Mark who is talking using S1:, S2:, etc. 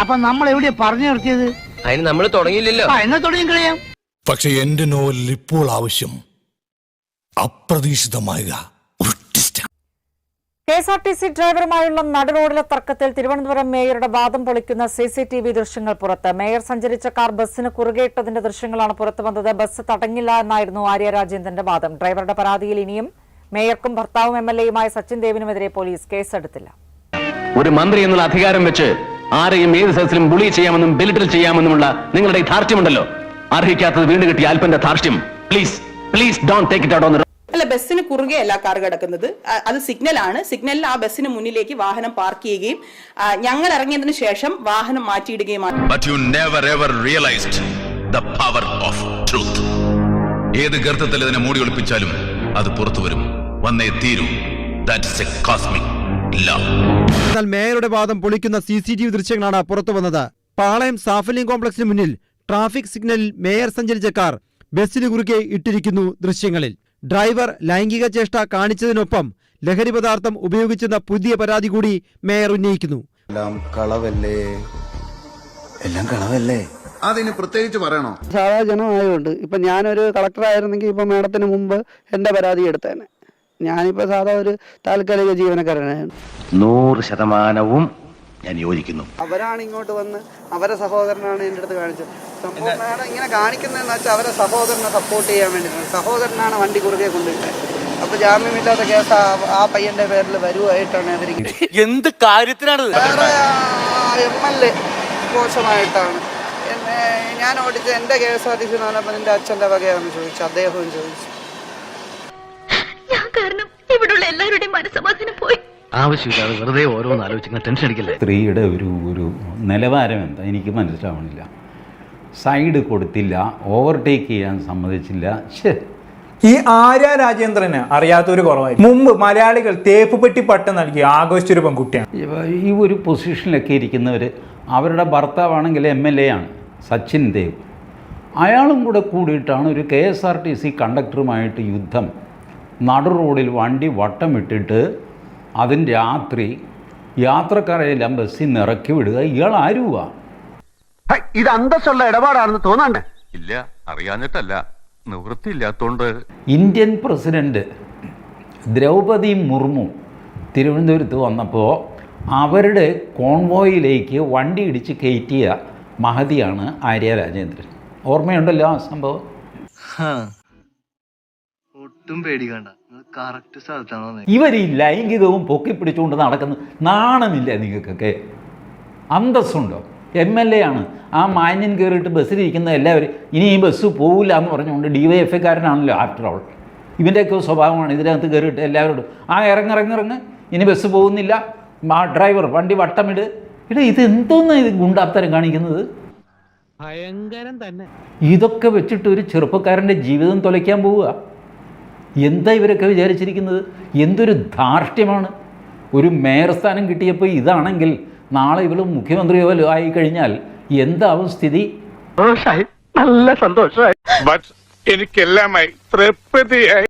S1: അപ്പൊ നമ്മൾ എവിടെയാ പറഞ്ഞു നിർത്തിയത്?
S2: അതിന് നമ്മൾ തുടങ്ങിയില്ലല്ലോ.
S1: എന്നാ തുടങ്ങി കളയാം.
S3: പക്ഷെ എന്റെ നോവലിൽ ഇപ്പോൾ ആവശ്യം അപ്രതീക്ഷിതമായ ഒരു ട്വിസ്റ്റ്.
S4: KSRTC ഡ്രൈവറുമായുള്ള നടുറോഡിലെ തർക്കത്തിൽ തിരുവനന്തപുരം മേയറുടെ വാദം പൊളിക്കുന്ന CCTV ദൃശ്യങ്ങൾ പുറത്ത്. മേയർ സഞ്ചരിച്ച കാർ ബസ്സിന് കുറുകെയിട്ടതിന്റെ ദൃശ്യങ്ങളാണ് പുറത്തു വന്നത്. ബസ് തടഞ്ഞില്ല എന്നായിരുന്നു ആര്യ രാജേന്ദ്രന്റെ വാദം. ഡ്രൈവറുടെ പരാതിയിൽ ഇനിയും മേയർക്കും ഭർത്താവും MLAയുമായ സച്ചിൻ ദേവിനുമെതിരെ പോലീസ് കേസെടുത്തില്ല.
S5: ഒരു മന്ത്രി എന്നുള്ള അധികാരം വെച്ച് ആരെയും ഏത് സദസ്സിലും ബുളി ചെയ്യാമെന്നും ബെലിറ്റിൽ ചെയ്യാമെന്നുമുള്ള നിങ്ങളുടെ ഈ ധാർഷ്ട്യമുണ്ടല്ലോ, അർഹിക്കാത്തത് വീണ്ടും കിട്ടിയ അല്പന്റെ ധാർഷ്ട്യം. Please please don't take it out on.
S6: അല്ല, ബസ്സിന് കുറുകെ അല്ല കാർ കിടക്കുന്നത്. അത് സിഗ്നലാണ്. സിഗ്നലിൽ ആ ബസ്സിന് മുന്നിലേക്ക് വാഹനം പാർക്ക് ചെയ്യുകയും ഞങ്ങൾ ഇറങ്ങിയതിനു ശേഷം വാഹനം മാറ്റിയിടുകയുമാണ്.
S7: ഏത് ഗർത്തത്തിൽ ഇതിനെ മൂടി ഒളിപ്പിച്ചാലും അത് പുറത്തു വരും, വന്നേ തീരൂ.
S8: എന്നാൽ മേയറുടെ വാദം പൊളിക്കുന്ന CCTV ദൃശ്യങ്ങളാണ് പുറത്തു വന്നത്. പാളയം സാഫല്യം കോംപ്ലക്സിന് മുന്നിൽ ട്രാഫിക് സിഗ്നലിൽ മേയർ സഞ്ചരിച്ച കാർ ബസ്സിന് കുറുകെ ഇട്ടിരിക്കുന്നു. ദൃശ്യങ്ങളിൽ ഡ്രൈവർ ലൈംഗിക ചേഷ്ട കാണിച്ചതിനൊപ്പം ലഹരി പദാർത്ഥം ഉപയോഗിച്ചെന്ന പുതിയ പരാതി കൂടി മേയർ ഉന്നയിക്കുന്നു.
S9: എല്ലാം കളവല്ലേ, അതിന് പ്രത്യേകിച്ച് പറയണോ?
S10: സാധാ ജനമായതുകൊണ്ട് ഇപ്പൊ ഞാനൊരു കളക്ടർ ആയിരുന്നെങ്കിൽ ഇപ്പൊ മേഡത്തിന് മുമ്പ് എന്റെ പരാതി എടുത്തേനെ. ഞാനിപ്പോ സാധാ ഒരു താൽക്കാലിക ജീവനക്കാരനാണ്.
S5: 100% ഞാൻ യോജിക്കുന്നു.
S10: അവരാണ് ഇങ്ങോട്ട് വന്ന് അവരെ സഹോദരനാണ് എന്റെ അടുത്ത് കാണിച്ചത്. സംഭവം മേഡം ഇങ്ങനെ കാണിക്കുന്നതെന്ന് വെച്ചാൽ അവരെ സഹോദരനെ സപ്പോർട്ട് ചെയ്യാൻ വേണ്ടിയിട്ടാണ്. സഹോദരനാണ് വണ്ടി കുറുകെ കൊണ്ടുപോയത്. അപ്പൊ ജാമ്യമില്ലാത്ത കേസ് ആ പയ്യന്റെ പേരിൽ വരുവായിട്ടാണ് അവർക്ക്.
S2: എന്ത് കാര്യത്തിനാണ്?
S10: MLA മോശമായിട്ടാണ് ഞാൻ ഓടിച്ച എന്റെ KSRTC പറഞ്ഞപ്പോൾ എന്റെ അച്ഛന്റെ വകയാണെന്ന് ചോദിച്ചു. അദ്ദേഹവും ചോദിച്ചു.
S11: ഞാൻ കാരണം ഇവിടെയുള്ള എല്ലാവരുടെയും മനസ്സമാധാനം പോയി.
S5: ആവശ്യമില്ലാതെ വെറുതെ ഓരോന്ന് ആലോചിക്കുന്ന ടെൻഷൻ അടിക്കില്ലേ.
S12: സ്ത്രീയുടെ ഒരു നിലവാരം എന്താ എനിക്ക് മനസ്സിലാവണില്ല. സൈഡ് കൊടുത്തില്ല, ഓവർടേക്ക് ചെയ്യാൻ സമ്മതിച്ചില്ല.
S13: ഈ ആര്യ രാജേന്ദ്രന് അറിയാത്തൊരു കുറവായി. മുമ്പ് മലയാളികൾ തേപ്പുപെട്ടി പട്ടം നൽകി ആഘോഷിച്ചൊരു പെൺകുട്ടിയാണ്.
S12: ഈ ഒരു പൊസിഷനിലൊക്കെ ഇരിക്കുന്നവർ, അവരുടെ ഭർത്താവാണെങ്കിൽ MLA ആണ് സച്ചിൻ ദേവ്. അയാളും കൂടെ കൂടിയിട്ടാണ് ഒരു KSRTC കണ്ടക്ടറുമായിട്ട് യുദ്ധം. നടു റോഡിൽ വണ്ടി വട്ടമിട്ടിട്ട് അതിന് രാത്രി യാത്രക്കാരെല്ലാം ബസ്സിൽ നിന്ന് ഇറക്കി വിടുക. ഇയാൾ ആരുവാ?
S1: ഇത് അന്തസ്സുള്ള ഇടപാടാണെന്ന് തോന്നണ്ടേ?
S7: ഇല്ല, അറിയാഞ്ഞിട്ടല്ല, നിവൃത്തിയില്ലാത്തോണ്ട്.
S12: ഇന്ത്യൻ പ്രസിഡന്റ് ദ്രൗപദി മുർമു തിരുവനന്തപുരത്ത് വന്നപ്പോൾ അവരുടെ കോൺവോയിലേക്ക് വണ്ടി ഇടിച്ച് കയറ്റിയ മഹതിയാണ് ആര്യ രാജേന്ദ്രൻ. ഓർമ്മയുണ്ടല്ലോ ആ സംഭവം?
S2: ഒട്ടും പേടിക്കണ്ട, കറക്റ്റ് സ്ഥലത്താണോ.
S12: ഇവർ ഈ ലൈംഗികവും പൊക്കിപ്പിടിച്ചുകൊണ്ട് നടക്കുന്ന നാണമില്ല നിങ്ങൾക്കൊക്കെ? അന്തസ്സുണ്ടോ? MLA ആണ്. ആ മാന്യൻ കയറിയിട്ട് ബസ്സിലിരിക്കുന്ന എല്ലാവരും ഇനി ഈ ബസ് പോവില്ല എന്ന് പറഞ്ഞുകൊണ്ട് DYFIക്കാരനാണല്ലോ ആഫ്റ്റർ ഓൾ. ഇവൻ്റെയൊക്കെ സ്വഭാവമാണ് ഇതിനകത്ത് കയറിയിട്ട് എല്ലാവരോടും ഇറങ്ങ് ഇനി ബസ് പോകുന്നില്ല, ഡ്രൈവർ വണ്ടി വട്ടമിട്. ഇതെന്തോന്നാണ് ഇത് ഗുണ്ടാത്തരം കാണിക്കുന്നത്?
S8: ഭയങ്കരം തന്നെ.
S12: ഇതൊക്കെ വെച്ചിട്ട് ഒരു ചെറുപ്പക്കാരൻ്റെ ജീവിതം തുലയ്ക്കാൻ പോവുക. എന്താ ഇവരൊക്കെ വിചാരിച്ചിരിക്കുന്നത്? എന്തൊരു ധാർഷ്ട്യമാണ്. ഒരു മേയർ സ്ഥാനം കിട്ടിയപ്പോൾ ഇതാണെങ്കിൽ നാളെ ഇവള് മുഖ്യമന്ത്രിയോ ആയി കഴിഞ്ഞാൽ എന്താവും സ്ഥിതി?
S1: നല്ല സന്തോഷമായി.
S7: എനിക്കെല്ലാമായി തൃപ്തിയായി.